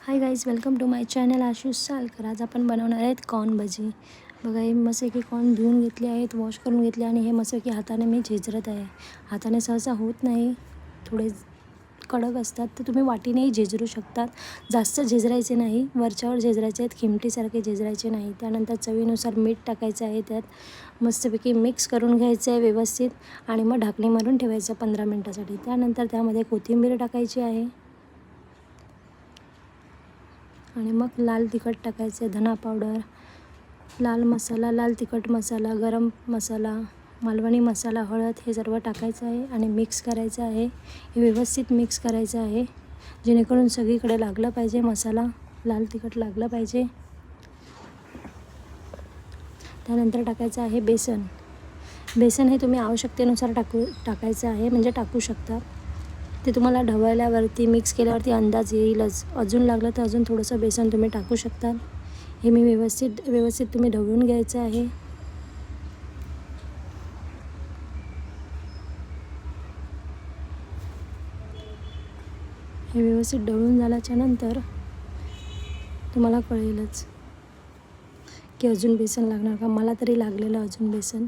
High guys, welcome to my channel Ashush Salkar. आज आपण बनवणार आहेत कॉर्न भजी. बघा, हे मस्तपैकी कॉर्न धुवून घेतले आहेत, वॉश करून घेतले आणि हे मस्तपैकी हाताने मी झेजरत आहे. हाताने सहसा होत नाही, थोडे कडक असतात, तर तुम्ही वाटीनेही झेजरू शकतात. जास्त झेजरायचे नाही, वरच्यावर झेजरायचे आहेत, खिमटीसारखे झेजरायचे नाही. त्यानंतर चवीनुसार मीठ टाकायचं आहे. त्यात मस्तपैकी मिक्स करून घ्यायचं आहे व्यवस्थित आणि मग ढाकणी मारून ठेवायचं 15 मिनटासाठी. त्यानंतर त्यामध्ये कोथिंबीर टाकायची आहे आणि मग लाल तिखट टाकायचं आहे, धना पावडर, लाल मसाला, लाल तिखट मसाला, गरम मसाला, मालवणी मसाला, हळद हे सर्व टाकायचं आहे आणि मिक्स करायचं आहे. हे व्यवस्थित मिक्स करायचं आहे जेणेकरून सगळीकडे लागलं पाहिजे, मसाला लाल तिखट लागलं पाहिजे. त्यानंतर टाकायचं आहे बेसन. बेसन हे तुम्ही आवश्यकतेनुसार टाकायचं आहे, म्हणजे टाकू शकता. ते तुम्हाला ढवळल्यावरती मिक्स केल्यावरती अंदाज येईलच. अजून लागलं तर अजून थोडंसं बेसन तुम्ही टाकू शकता. हे मी व्यवस्थित तुम्ही ढवळून घ्यायचं आहे. हे व्यवस्थित ढवळून झाल्याच्या नंतर तुम्हाला कळेलच की अजून बेसन लागणार का. मला तरी लागलेलं अजून बेसन.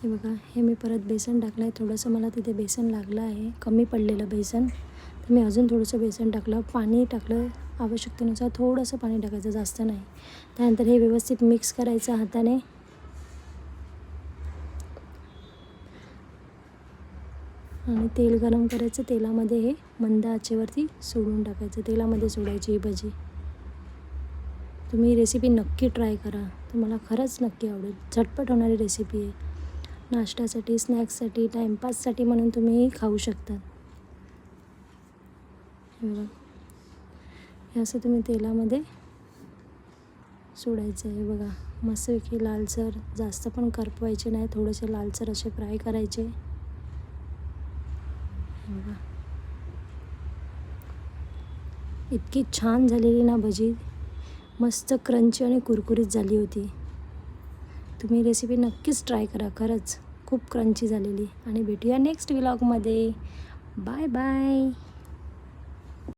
हे बघा, हे मी परत बेसन टाकलं आहे. थोडंसं मला तिथे बेसन लागलं आहे, कमी पडलेलं बेसन, तर मी अजून थोडंसं बेसन टाकलं. पाणी टाकलं आवश्यकतेनुसार, थोडंसं पाणी टाकायचं, जास्त नाही. त्यानंतर हे व्यवस्थित मिक्स करायचं हाताने आणि तेल गरम करायचं. तेलामध्ये हे मंद आचेवरती सोडून टाकायचं. तेलामध्ये सोडायची ही भजी. तुम्ही रेसिपी नक्की ट्राय करा, तुम्हाला खरंच नक्की आवडेल. झटपट होणारी रेसिपी आहे. नाश्त्यासाठी, स्नॅक्ससाठी, टाईमपाससाठी म्हणून तुम्ही खाऊ शकता. हे असं तुम्ही तेलामध्ये सोडायचं आहे. बघा, मस्तपैकी लालसर, जास्त पण करपवायचे नाही, थोडेसे लालसर असे फ्राय करायचे. बघा, इतकी छान झालेली ना भजी, मस्त क्रंची आणि कुरकुरीत झाली होती. तुम्ही रेसिपी नक्कीच ट्राय करा, खरंच खूप क्रंची झालेली. आणि भेटूया नेक्स्ट व्लॉगमध्ये. Bye bye.